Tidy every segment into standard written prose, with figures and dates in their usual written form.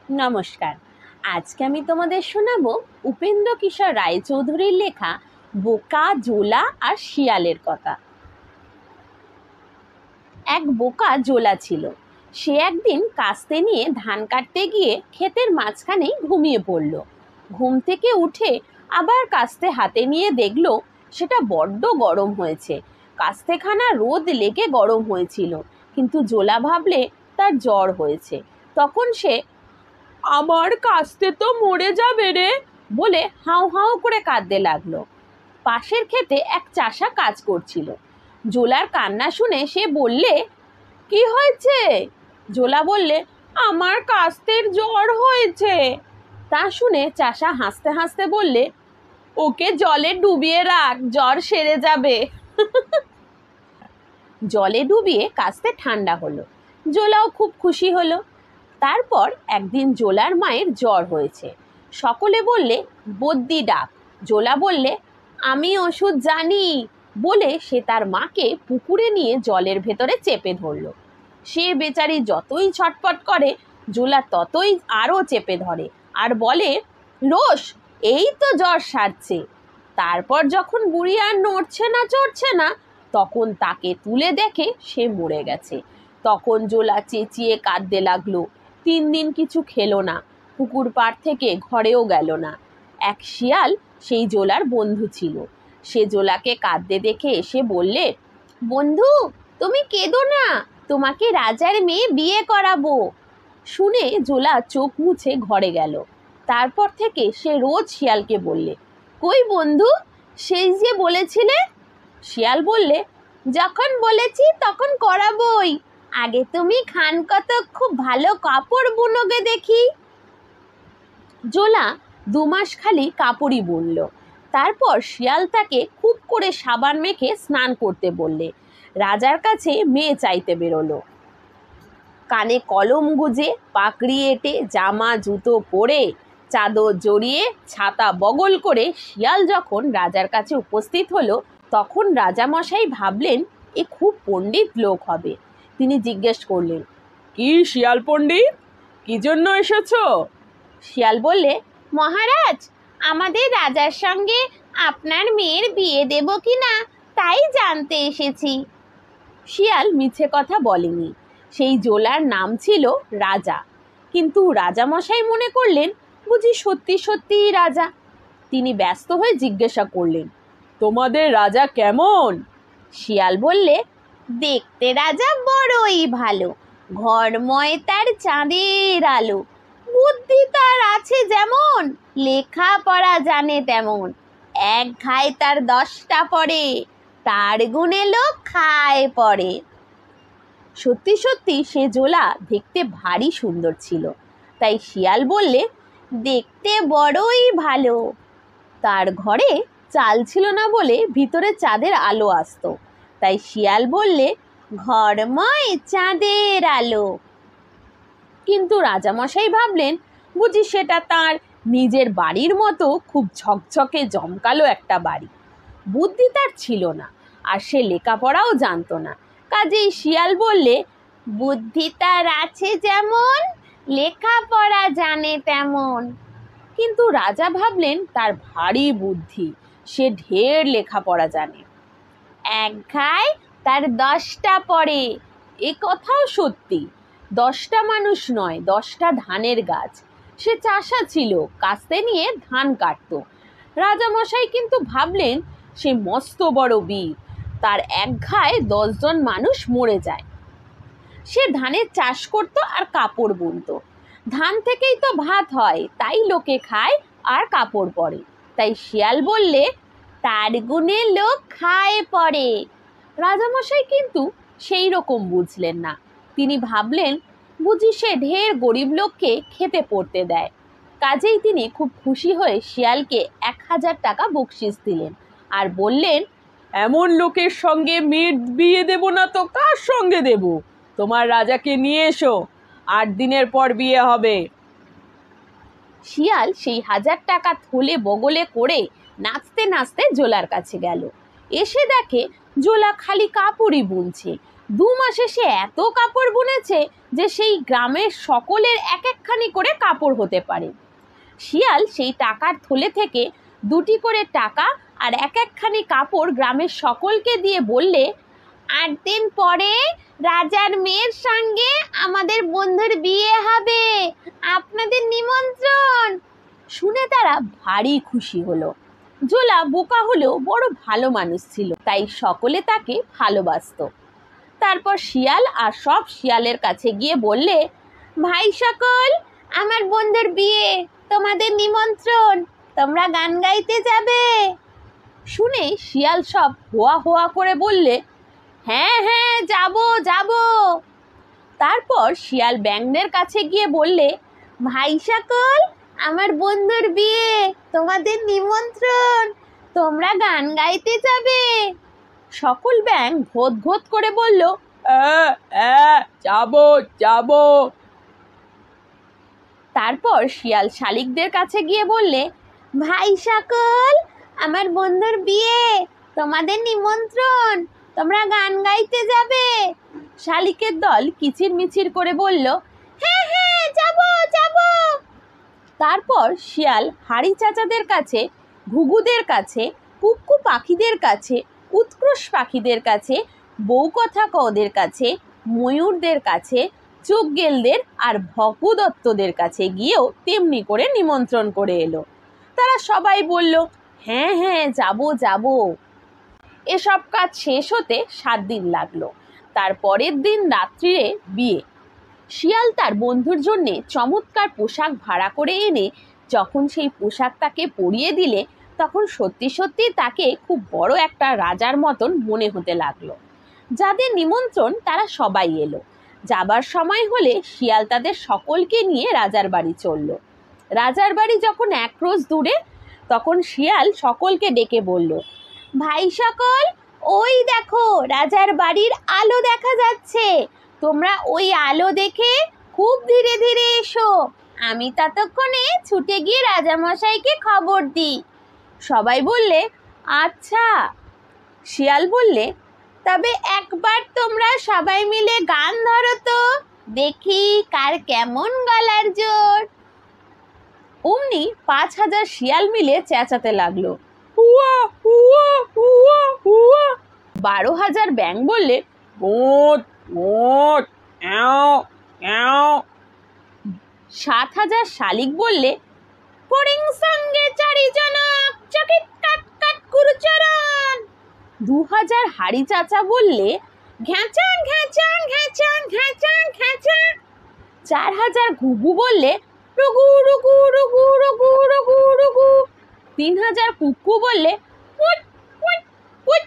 নমস্কার। আজকে আমি তোমাদের শোনাবো উপেন্দ্র কিশোর রায়চৌধুরীর লেখা বোকা, জোলা আর শিয়ালের কথা। এক বোকা জোলা ছিল। সে একদিন কাস্তে নিয়ে ধান কাটতে গিয়ে ক্ষেতের মাঝখানেই ঘুমিয়ে পড়ল। ঘুম থেকে উঠে আবার কাস্তে হাতে নিয়ে দেখলো সেটা বড্ড গরম হয়েছে। কাস্তেখানা রোদ লেগে গরম হয়েছিল, কিন্তু জোলা ভাবলে তার জ্বর হয়েছে। তখন সে আমার কাস্তে তো মরে যাবে রে বলে হাউ হাউ করে কাঁদতে লাগলো। পাশের ক্ষেতে এক চাষা কাজ করছিল। জোলার কান্না শুনে সে বললে, কি হয়েছে? জোলা বললে, আমার কাস্তের জ্বর হয়েছে। তা শুনে চাষা হাসতে হাসতে বললে, ওকে জলে ডুবিয়ে রাখ, জ্বর সেরে যাবে। জলে ডুবিয়ে কাস্তে ঠান্ডা হলো। জোলাও খুব খুশি হলো। তারপর একদিন জোলার মায়ের জ্বর হয়েছে। সকলে বললে, বদ্যি ডাক। জোলা বললে, আমি ওষুধ জানি বলে সে তার মাকে পুকুরে নিয়ে জলের ভেতরে চেপে ধরল। সে বেচারি যতই ছটফট করে, জোলা ততই আরও চেপে ধরে আর বলে, রোস, এই তো জ্বর সারছে। তারপর যখন বুড়ি আর নড়ছে না চড়ছে না, তখন তাকে তুলে দেখে সে মরে গেছে। তখন জোলা চেঁচিয়ে কাঁদতে লাগলো। 3 দিন কিছু খেলো না, পুকুর পাড় থেকে ঘরেও গেল না। এক শিয়াল সেই জোলার বন্ধু ছিল। সে জোলাকে কাঁদতে দেখে এসে বললে, বন্ধু, তুমি কেঁদো না, তোমাকে রাজার মেয়ে বিয়ে করাবো। শুনে জোলা চোখ মুছে ঘরে গেল। তারপর থেকে সে রোজ শিয়ালকে বললে, কই বন্ধু, সেই যে বলেছিলে? শিয়াল বললে, যখন বলেছি তখন করাবোই, আগে তুমি খান কত খুব ভালো কাপড় বুনোগে দেখি। জোলা 2 মাস খালি কাপড়ই বুনল। তারপর শিয়াল তাকে খুব করে সাবান মেখে স্নান করতে বললে। রাজার কাছে মেয়ে চাইতে বেরোলো। কানে কলম গুজে, পাকড়ি এঁটে, জামা জুতো পরে, চাদর জড়িয়ে, ছাতা বগল করে শিয়াল যখন রাজার কাছে উপস্থিত হলো, তখন রাজামশাই ভাবলেন এ খুব পণ্ডিত লোক হবে। তিনি জিজ্ঞেস করলেন, কি শিয়াল পণ্ডিত, কি জন্য এসেছো? শিয়াল বললে, মহারাজ, আমাদের রাজার সঙ্গে আপনার মেয়ের বিয়ে দেব কি না তাই জানতে এসেছি। শিয়াল মিছে কথা বলেনি। সেই জোলার নাম ছিল রাজা। কিন্তু রাজামশাই মনে করলেন বুঝি সত্যি সত্যিই রাজা। তিনি ব্যস্ত হয়ে জিজ্ঞাসা করলেন, তোমাদের রাজা কেমন? শিয়াল বললে, দেখতে রাজা বড়ই ভালো, ঘরময় তার চাঁদের আলো, বুদ্ধি তার আছে যেমন, লেখা পড়া জানে তেমন, এক খায় তার 10টা পড়ে, তার গুণে লোক খায় পড়ে। সত্যি সত্যি সে জোলা দেখতে ভারী সুন্দর ছিল। তাই শিয়াল বললে, দেখতে বড়ই ভালো। তার ঘরে চাল ছিল না বলে ভিতরে চাঁদের আলো আসতো। তাই শিয়াল বললে, ঘরময় চাঁদের আলো। কিন্তু রাজামশাই ভাবলেন বুঝি সেটা তার নিজের বাড়ির মতো খুব ঝকঝকে জমকালো একটা বাড়ি। বুদ্ধি তার ছিল না, আর সে লেখাপড়াও জানতো না। কাজেই শিয়াল বললে, বুদ্ধি তার আছে যেমন, লেখাপড়া জানে তেমন। কিন্তু রাজা ভাবলেন তার ভারী বুদ্ধি, সে ঢের লেখাপড়া জানে। এক খায় তার 10টা পড়ে, এ কথাও সত্যি। 10টা মানুষ নয়, 10টা ধানের গাছ। সে চাষা ছিল, কাস্তে নিয়ে ধান কাটতো। রাজামশাই কিন্তু ভাবলেন সে মস্ত বড় বীর, তার এক ঘায়ে 10 জন মানুষ মরে যায়। সে ধানের চাষ করত আর কাপড় বুনতো। ধান থেকেই তো ভাত হয়, তাই লোকে খায় আর কাপড় পরে। তাই শিয়াল বললে, তার গুণে লোক খায় পড়ে। রাজামশাই কিন্তু সেই রকম বুঝলেন না। তিনি ভাবলেন বুঝি সে ঢের গরিব লোককে খেতে পড়তে দেয়। কাজেই তিনি খুব খুশি হয়ে শিয়ালকে 1000 টাকা বকশিস দিলেন আর বললেন, এমন লোকের সঙ্গে মেয়ের বিয়ে দেব না তো কার সঙ্গে দেব? তোমার রাজাকে নিয়ে এসো, 8 দিনের পর বিয়ে হবে। শিয়াল সেই 1000 টাকা থলে বগলে করে নাচতে নাচতে জোলার কাছে গেল। এসে দেখে জোলা খালি কাপড়ই বুনছে, 2 মাসে সে এত কাপড় বুনেছে যে সেই গ্রামের সকলের এক একখানি করে কাপড় হতে পারে। শিয়াল সেই টাকার থলে থেকে 2টি করে টাকা আর এক একখানি কাপড় গ্রামের সকলকে দিয়ে বললে, 8 দিন পরে রাজার মেয়ের সঙ্গে আমাদের বন্ধুর বিয়ে হবে, আপনাদের নিমন্ত্রণ। শুনে তারা ভারী খুশি হলো। জোলা বোকা হলেও বড় ভালো মানুষ ছিল, তাই সকলে তাকে ভালোবাসতো। তারপর শিয়াল আর সব শিয়ালের কাছে গিয়ে বললে, ভাই সকল, আমার বন্ধুর বিয়ে, তোমাদের নিমন্ত্রণ, তোমরা গান গাইতে যাবে? শুনে শিয়াল সব হোয়া হোয়া করে বললে, হ্যাঁ হ্যাঁ, যাব যাব। তারপর শিয়াল ব্যাঙদের কাছে গিয়ে বললে, ভাই সকল, আমার বন্ধুর বিয়ে, তোমাদের নিমন্ত্রণ, তোমরা গান গাইতে যাবে? সকল ব্যাঙ ঘোত ঘোত করে বলল, যাব যাব। তারপর শিয়াল শালিকদের কাছে গিয়ে বললে, ভাই সকল, আমার বন্ধুর বিয়ে, তোমাদের নিমন্ত্রণ, তোমরা গান গাইতে যাবে? শালিকের দল কিচিরমিচির করে বলল, হ্যাঁ হ্যাঁ, যাব যাব। তারপর শিয়াল হাড়ি চাচাদের কাছে, ঘুঘুদের কাছে, কুক্কু পাখিদের কাছে, উৎকৃষ পাখিদের কাছে, বউ কথা কওদের কাছে, ময়ূরদের কাছে, চোখগেলদের আর ভকুদত্তদের কাছে গিয়েও তেমনি করে নিমন্ত্রণ করে এলো। তারা সবাই বলল, হ্যাঁ হ্যাঁ, যাব যাব। এসব কাজ শেষ হতে 7 দিন লাগলো। তার পরের দিন রাত্রিরে বিয়ে। শিয়াল তার বন্ধুর জন্যে চমৎকার পোশাক ভাড়া করে এনে যখন সেই পোশাক তাকে পরিয়ে দিলে, তখন সত্যি সত্যি তাকে খুব বড় একটা রাজার মতন মনে হতে লাগলো। যাদের নিমন্ত্রণ তারা সবাই এলো। যাবার সময় হলে শিয়াল তাদের সকলকে নিয়ে রাজার বাড়ি চলল। রাজার বাড়ি যখন 1 ক্রোশ দূরে, তখন শিয়াল সকলকে ডেকে বলল, ভাই সকল, ওই দেখো রাজার বাড়ির আলো দেখা যাচ্ছে, তোমরা ওই আলো দেখে খুব ধীরে ধীরে এসো, আমি ততক্ষণে ছুটে গিয়ে রাজামশাইকে খবর দিই। সবাই বললে, আচ্ছা। শিয়াল বললে, তবে একবার তোমরা সবাই মিলে গান ধরো তো, দেখি কার কেমন গলার জোর। অমনি 5000 শিয়াল মিলে চেঁচাতে লাগলো, হুয়া হুয়া হুয়া হুয়া। 12,000 ব্যাঙ বললে, গোট গোট, এও এও। 7,000 শালিক বললে, ফড়িং সঙ্গে চারি জনক, চকিট কাট কাট কুরুচরণ। 2,000 হাড়ি চাচা বললে, ঘ্যাঁচা ঘ্যাঁচা ঘ্যাঁচা ঘ্যাঁচা ঘ্যাঁচা। 4,000 ঘুঘু বললে, রুগু রুগু রুগু রুগু রুগু রুগু। 3,000 কুক্কু বললে, put put put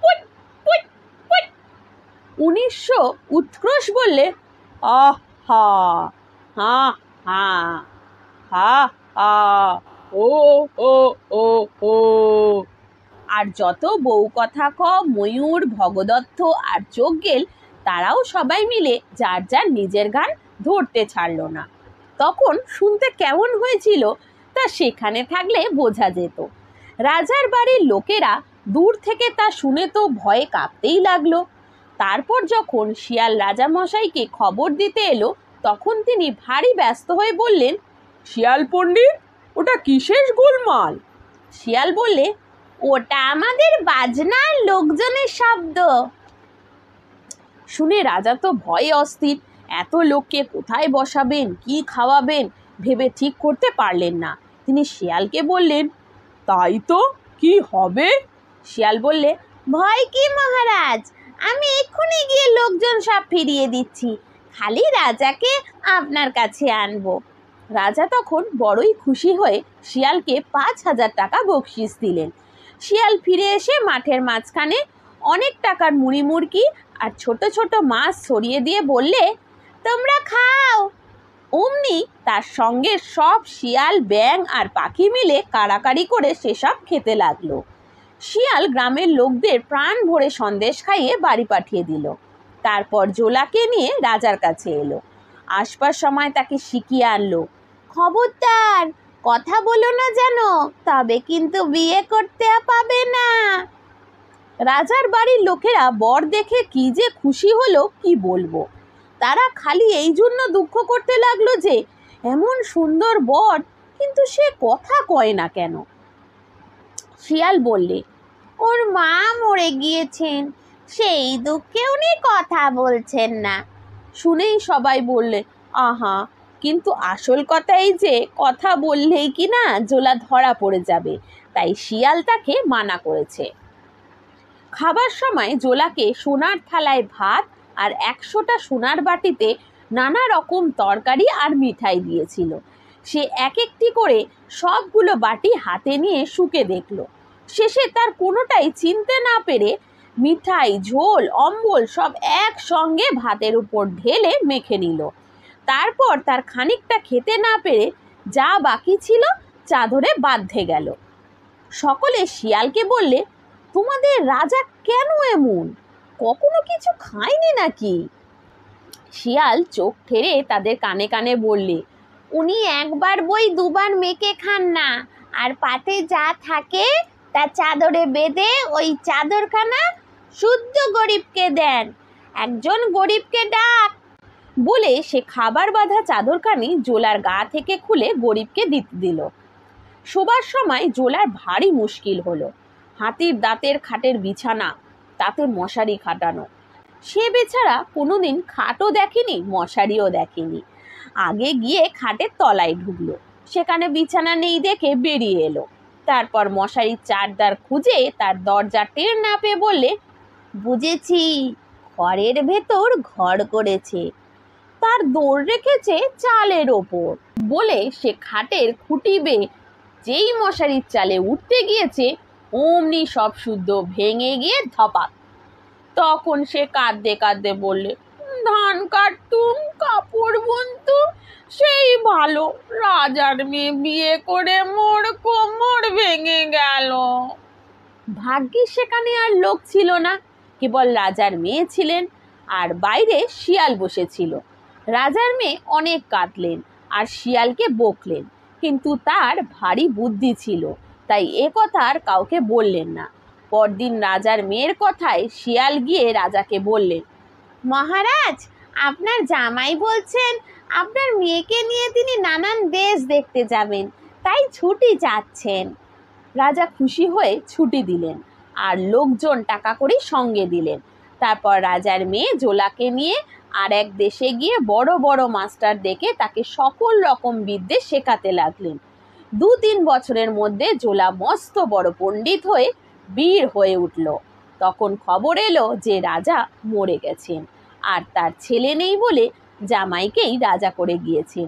put put put. 1900 উৎকৃষ বললে, আহ হা হা হা হা হা ও ও ও ও। আর যত বউ কথা ক, ময়ূর, ভগদত্ত আর চোখগেল, তারাও সবাই মিলে যার যার নিজের গান ধরতে ছাড়লো না। তখন শুনতে কেমন হয়েছিল তা সেখানে থাকলে বোঝা যেত। রাজার বাড়ির লোকেরা দূর থেকে তা শুনে তো ভয়ে কাঁপতেই লাগলো। তারপর যখন শিয়াল রাজামশাইকে খবর দিতে এলো, তখন তিনি ভারী ব্যস্ত হয়ে বললেন, শিয়াল পণ্ডিত, ওটা কিসের গোলমাল? শিয়াল বললে, ওটা আমাদের বাজনার লোকজনের শব্দ। শুনে রাজা তো ভয়ে অস্থির। এত লোককে কোথায় বসাবেন, কি খাওয়াবেন ভেবে ঠিক করতে পারলেন না। তিনি শিয়ালকে বললেন, তাই তো, কি হবে? শিয়াল বললে, ভয় কি মহারাজ, আমি এক্ষুনি গিয়ে লোকজন সব ফিরিয়ে দিচ্ছি, খালি রাজাকে আপনার কাছে আনবো। রাজা তখন বড়ই খুশি হয়ে শিয়ালকে 5,000 টাকা বকশিস দিলেন। শিয়াল ফিরে এসে মাঠের মাঝখানে অনেক টাকার মুড়ি মুড়কি আর ছোট ছোট মাছ ছড়িয়ে দিয়ে বললে, তোমরা খাও। অমনি তার সঙ্গে সব শিয়াল, ব্যাঙ আর পাখি মিলে কাড়াকাড়ি করে সেসব খেতে লাগলো। শিয়াল গ্রামের লোকদের প্রাণ ভরে সন্দেশ খাইয়ে বাড়ি পাঠিয়ে দিল। তারপর জোলাকে নিয়ে রাজার কাছে এলো। আসবার সময় তাকে শিখিয়ে আনলো, খবরদার কথা বলো না যেন, তবে কিন্তু বিয়ে করতে পাবে না। রাজার বাড়ির লোকেরা বর দেখে কি যে খুশি হলো কি বলবো। তারা খালি এই জন্য দুঃখ করতে লাগলো যে এমন সুন্দর বর, কিন্তু সে কথা কয় না কেন। শিয়াল বললে, ওর মা মরে গিয়েছেন, সেই দুঃখে উনি কথা বলছেন না। শুনেই সবাই বললে, আহা, কিন্তু আসল কথা এই যে কথা বললেই কি না জোলা ধরা পড়ে যাবে, তাই শিয়াল তাকে মানা করেছে। খাবার সময় জোলাকে সোনার থালায় ভাত আর 100টা সোনার বাটিতে নানা রকম তরকারি আর মিঠাই দিয়েছিল। সে এক একটি করে সবগুলো বাটি হাতে নিয়ে শুকে দেখল। শেষে তার কোনোটাই চিনতে না পেরে মিঠাই, ঝোল, অম্বল সব একসঙ্গে ভাতের উপর ঢেলে মেখে নিল। তারপর তার খানিকটা খেতে না পেরে যা বাকি ছিল চাদরে বাঁধে গেল। সকলে শিয়ালকে বললে, তোমাদের রাজা কেন এমন, কখনো কিছু খায়নি নাকি? শিয়াল চোখ ঠেরে তাদের কানে কানে বললে, উনি একবার বই দুবার মেখে খান না, আর পাতে যা থাকে তা চাদরে বেঁধে ওই চাদরখানা শুদ্ধ গরিবকে দেন। একজন গরিবকে ডাক। বলে সে খাবার বাঁধা চাদরখানি জোলার গা থেকে খুলে গরিবকে দিতে দিল। শোবার সময় জোলার ভারী মুশকিল হলো। হাতির দাঁতের খাটের বিছানা, তাতে মশারি খাটানো। সে বেচারা কোনোদিন খাটও দেখেনি, মশারিও দেখেনি। আগে গিয়ে খাটের তলায় ঢুকলো, সেখানে বিছানা নেই দেখে বেরিয়ে এলো। তারপর মশারির চারদার খুঁজে তার দরজা টের না পেয়ে বললে, বুঝেছি, ঘরের ভেতর ঘর করেছে, তার দৌড় রেখেছে চালের ওপর। বলে সে খাটের খুঁটি বেয়ে যেই মশারির চালে উঠতে গিয়েছে অমনি সব শুদ্ধ ভেঙে গিয়ে ধপাক। তখন সে কাঁদতে কাঁদতে বললে, ধান কাটতুম, কাপড় বুনতুম, সেই ভালো, রাজার মেয়ে বিয়ে করে মোর কোমর ভেঙে গেল। ভাগ্যিস সেখানে আর লোক ছিল না, কেবল রাজার মেয়ে ছিলেন, আর বাইরে শিয়াল বসেছিল। রাজার মেয়ে অনেক কাঁদলেন আর শিয়ালকে বকলেন, কিন্তু তার ভারী বুদ্ধি ছিল, তাই এ কথা আর কাউকে বললেন না। পরদিন রাজার মেয়ের কথায় শিয়াল গিয়ে রাজাকে বললেন, মহারাজ, আপনার জামাই বলছেন আপনার মেয়েকে নিয়ে তিনি নানান দেশ দেখতে যাবেন, তাই ছুটি চাচ্ছেন। রাজা খুশি হয়ে ছুটি দিলেন আর লোকজন টাকা করে সঙ্গে দিলেন। তারপর রাজার মেয়ে জোলাকে নিয়ে আর এক দেশে গিয়ে বড় বড় মাস্টার ডেকে তাকে সকল রকম বিদ্যে শেখাতে লাগলেন। 2-3 বছরের মধ্যে জোলা মস্ত বড় পণ্ডিত হয়ে বীর হয়ে উঠল। তখন খবর এলো যে রাজা মরে গেছেন, আর তার ছেলে নেই বলে জামাইকেই রাজা করে গিয়েছেন।